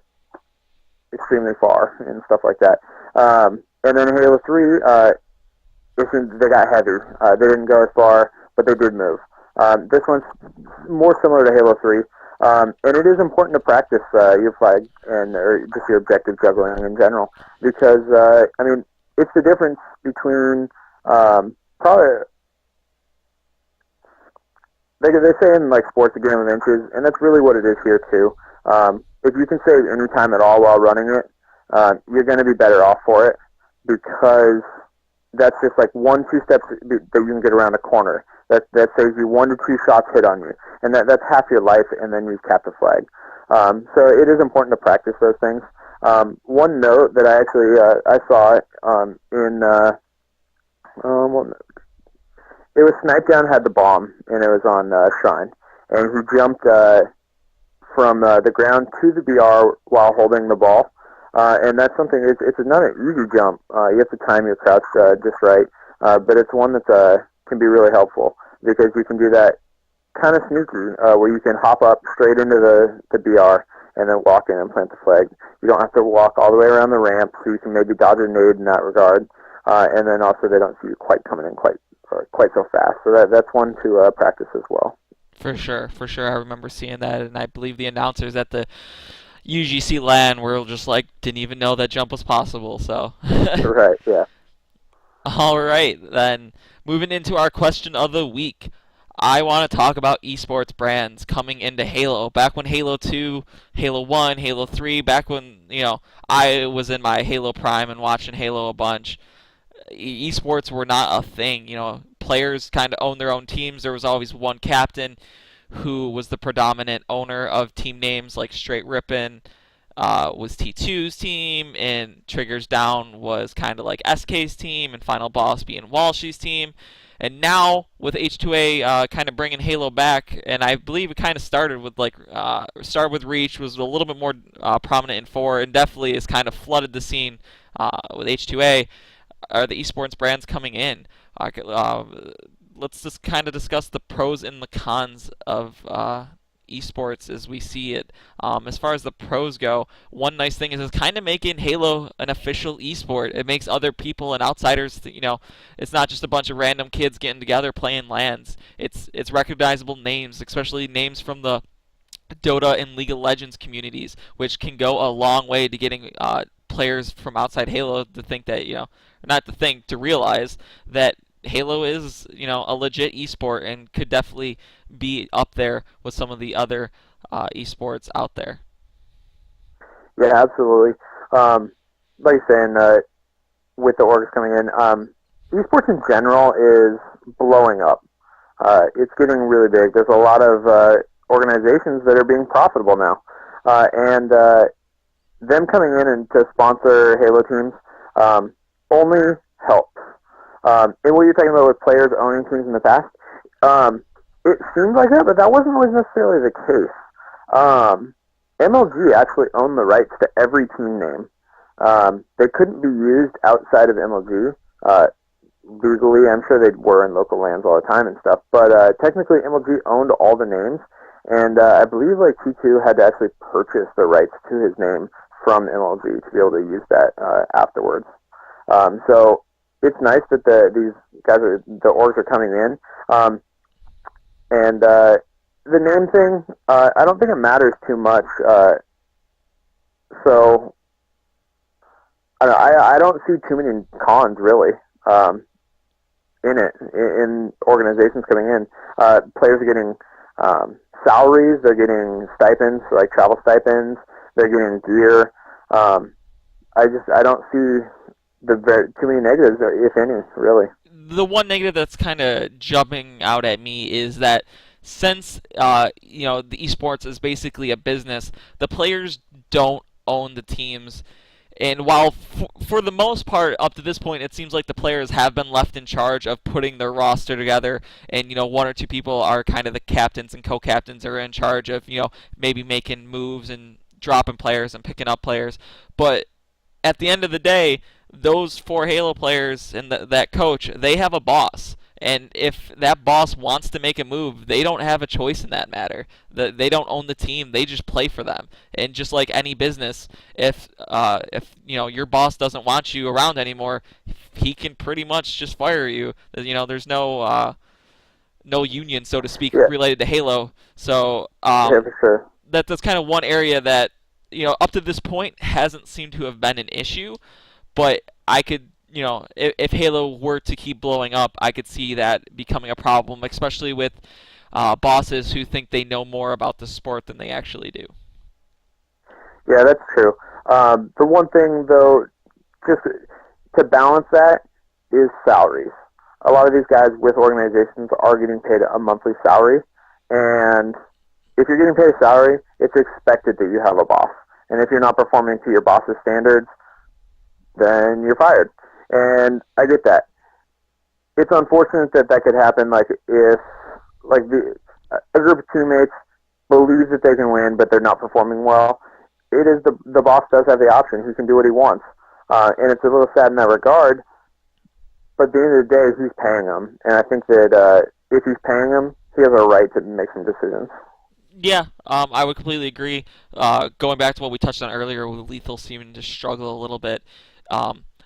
extremely far and stuff like that. And then Halo 3, they got heavy. They didn't go as far, but they did move. This one's more similar to Halo 3. And it is important to practice your flag or just your objective juggling in general, because I mean, it's the difference between probably, they say in like sports a game of inches, and that's really what it is here too. If you can save any time at all while running it, you're going to be better off for it, because that's just like 1-2 steps that you can get around a corner. That saves you 1 to 2 shots hit on you, and that's half your life, and then you've capped the flag. So it is important to practice those things. One note that I actually I saw it was Snipe Down had the bomb, and it was on Shrine, and he jumped from the ground to the BR while holding the ball. And that's something, it's not an easy jump. You have to time your crouch just right. But it's one that can be really helpful, because you can do that kind of sneaky, where you can hop up straight into the BR and then walk in and plant the flag. You don't have to walk all the way around the ramp, so you can maybe dodge a nade in that regard. And then also they don't see you quite coming in quite so fast. So that's one to practice as well. For sure. I remember seeing that, and I believe the announcers at the UGC Lan were just like, didn't even know that jump was possible. So Right, yeah. All right, then moving into our question of the week. I want to talk about esports brands coming into Halo. Back when Halo 2, Halo 1, Halo 3, back when, I was in my Halo prime and watching Halo a bunch, esports were not a thing. Players kind of owned their own teams. There was always one captain who was the predominant owner of team names, like Straight Rippin' was T2's team, and Triggers Down was kind of like SK's team, and Final Boss being Walshy's team. And now with H2A kind of bringing Halo back, and I believe it kind of started with Reach, was a little bit more prominent in 4, and definitely has kind of flooded the scene with H2A. Are the esports brands coming in? Let's just kind of discuss the pros and the cons of esports as we see it. As far as the pros go, one nice thing is it's kind of making Halo an official esport. It makes other people and outsiders, it's not just a bunch of random kids getting together playing LANs. It's recognizable names, especially names from the Dota and League of Legends communities, which can go a long way to getting players from outside Halo to think that, not to think, to realize that Halo is, a legit esport and could definitely be up there with some of the other esports out there. Yeah, absolutely. Like you're saying, with the orgs coming in, esports in general is blowing up. It's getting really big. There's a lot of organizations that are being profitable now, and them coming in and to sponsor Halo teams only helps. And what you're talking about with players owning teams in the past, it seemed like that, but that wasn't always necessarily the case. MLG actually owned the rights to every team name. They couldn't be used outside of MLG. Legally, I'm sure they were in local lands all the time and stuff, but technically MLG owned all the names, and I believe like T2 had to actually purchase the rights to his name from MLG to be able to use that afterwards. So it's nice that these guys, the orgs are coming in, and the name thing, I don't think it matters too much. So I don't see too many cons really in it, in organizations coming in. Players are getting salaries, they're getting stipends, like travel stipends, they're getting gear. I don't see too many negatives, if any, really. The one negative that's kind of jumping out at me is that since the esports is basically a business, the players don't own the teams. And while for the most part, up to this point, it seems like the players have been left in charge of putting their roster together, and one or two people are kind of the captains and co-captains are in charge of maybe making moves and dropping players and picking up players. But at the end of the day, those four Halo players and that coach, they have a boss. And if that boss wants to make a move, they don't have a choice in that matter. They don't own the team; they just play for them. And just like any business, if your boss doesn't want you around anymore, he can pretty much just fire you. There's no union, so to speak, Yeah. related to Halo. So Yeah, for sure. that's kind of one area that up to this point hasn't seemed to have been an issue. But I could, if Halo were to keep blowing up, I could see that becoming a problem, especially with bosses who think they know more about the sport than they actually do. Yeah, that's true. The one thing, though, just to balance that, is salaries. A lot of these guys with organizations are getting paid a monthly salary, and if you're getting paid a salary, it's expected that you have a boss. And if you're not performing to your boss's standards, then you're fired. And I get that. It's unfortunate that that could happen, like if a group of teammates believes that they can win, but they're not performing well. It is the boss does have the option. He can do what he wants. And it's a little sad in that regard, but at the end of the day, he's paying them. And I think that if he's paying them, he has a right to make some decisions. Yeah, I would completely agree. Going back to what we touched on earlier with Lethal seeming to struggle a little bit,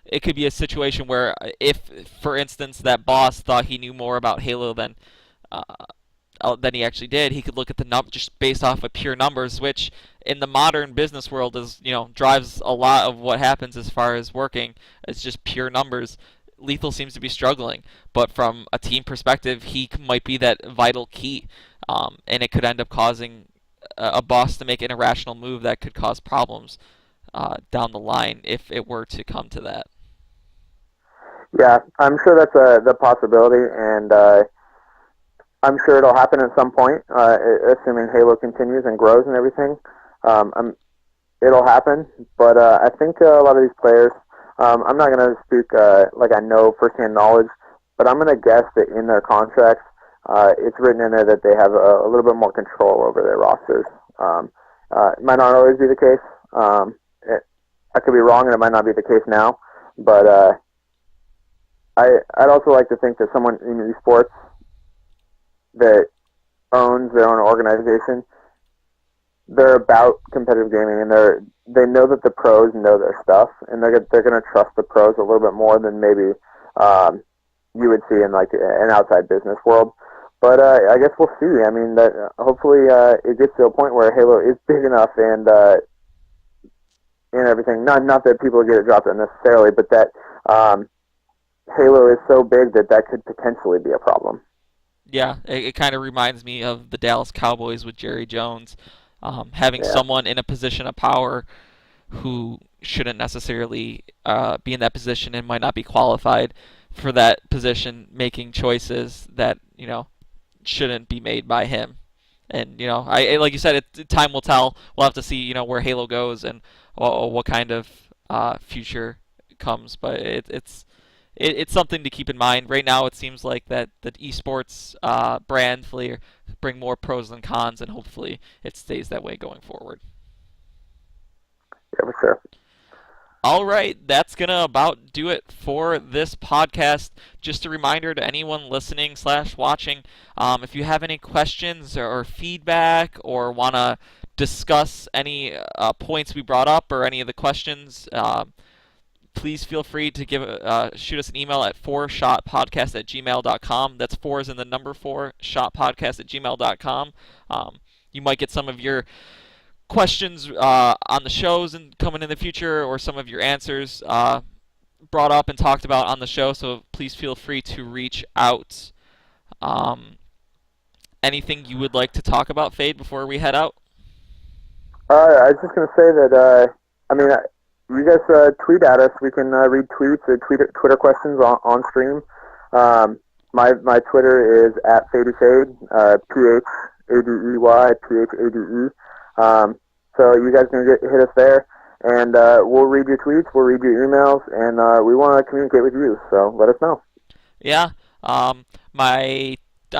it could be a situation where if, for instance, that boss thought he knew more about Halo than he actually did, he could look at the just based off of pure numbers, which in the modern business world is drives a lot of what happens as far as working. It's just pure numbers. Lethal seems to be struggling, but from a team perspective, he might be that vital key, and it could end up causing a boss to make an irrational move that could cause problems down the line if it were to come to that. Yeah, I'm sure that's the possibility, and I'm sure it'll happen at some point, assuming Halo continues and grows and everything. It'll happen, but I think a lot of these players, I'm not going to speak like I know firsthand knowledge, but I'm going to guess that in their contracts, it's written in there that they have a little bit more control over their rosters. It might not always be the case. I could be wrong, and it might not be the case now, but I'd also like to think that someone in esports that owns their own organization, they're about competitive gaming, and they know that the pros know their stuff, and they're going to trust the pros a little bit more than maybe you would see in like an outside business world. But I guess we'll see. I mean, that hopefully it gets to a point where Halo is big enough and everything. Not that people get it dropped in necessarily, but that Halo is so big that could potentially be a problem. Yeah, it kind of reminds me of the Dallas Cowboys with Jerry Jones, having Yeah. someone in a position of power who shouldn't necessarily be in that position and might not be qualified for that position, making choices that shouldn't be made by him. And like you said, time will tell. We'll have to see where Halo goes and what kind of future comes. But it's something to keep in mind. Right now, it seems like that esports brand bring more pros than cons, and hopefully it stays that way going forward. Yeah, for sure. All right, that's gonna about do it for this podcast. Just a reminder to anyone listening / watching, if you have any questions or feedback or want to discuss any points we brought up or any of the questions, please feel free to shoot us an email at 4shotpodcast@gmail.com. That's 4 is in the number 4, shotpodcast@gmail.com. You might get some of your questions on the shows and coming in the future, or some of your answers brought up and talked about on the show. So please feel free to reach out. Anything you would like to talk about, Fade, before we head out? I was just going to say that, you guys tweet at us. We can read tweets or Twitter questions on stream. My Twitter is at FadeyFade, PhAdeyPhAde. So you guys can hit us there, and we'll read your tweets, we'll read your emails, and we want to communicate with you, so let us know. Yeah. I'm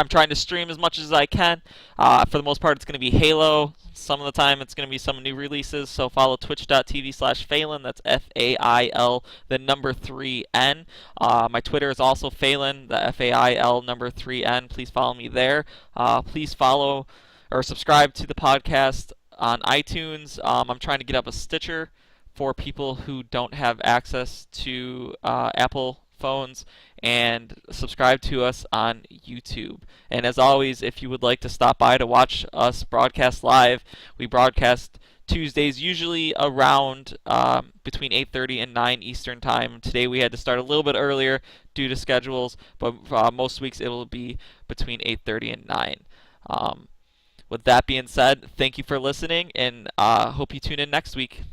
trying to stream as much as I can. For the most part, it's going to be Halo. Some of the time, it's going to be some new releases. So follow twitch.tv/Phelan. That's FAIL, the number 3N. My Twitter is also Phelan, the FAIL number 3N. Please follow me there. Please follow or subscribe to the podcast on iTunes. I'm trying to get up a Stitcher for people who don't have access to Apple phones, and subscribe to us on YouTube. And as always, if you would like to stop by to watch us broadcast live, we broadcast Tuesdays, usually around between 8:30 and 9 Eastern Time. Today we had to start a little bit earlier due to schedules, but most weeks it will be between 8:30 and 9. With that being said, thank you for listening, and hope you tune in next week.